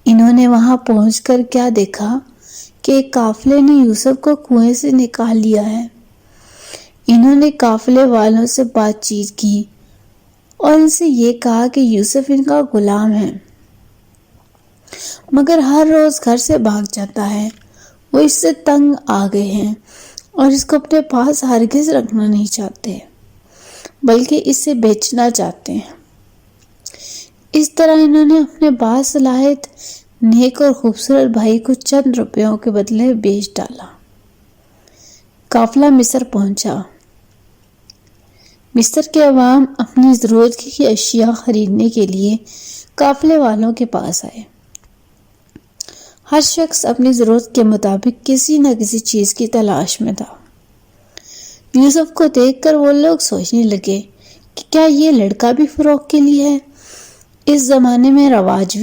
انہوں نے وہاں پہنچ کر کیا دیکھا کہ ایک قافلے نے یوسف کو کنویں سے نکال لیا ہے۔ انہوں نے قافلے والوں سے بات چیت کی اور ان سے یہ کہا کہ یوسف ان کا غلام ہے، مگر ہر روز گھر سے بھاگ جاتا ہے۔ وہ اس سے تنگ آ گئے ہیں اور اس کو اپنے پاس ہرگز رکھنا نہیں چاہتے، بلکہ اسے بیچنا چاہتے ہیں۔ اس طرح انہوں نے اپنے باصلاحیت نیک اور خوبصورت بھائی کو چند روپیوں کے بدلے بیچ ڈالا۔ قافلہ مصر پہنچا۔ مصر کے عوام اپنی ضرورت کی اشیاء خریدنے کے لیے قافلے والوں کے پاس آئے۔ ہر شخص اپنی ضرورت کے مطابق کسی نہ کسی چیز کی تلاش میں تھا۔ یوسف کو دیکھ کر وہ لوگ سوچنے لگے کہ کیا یہ لڑکا بھی فروخت کے لیے ہے؟ اس زمانے میں رواج بھی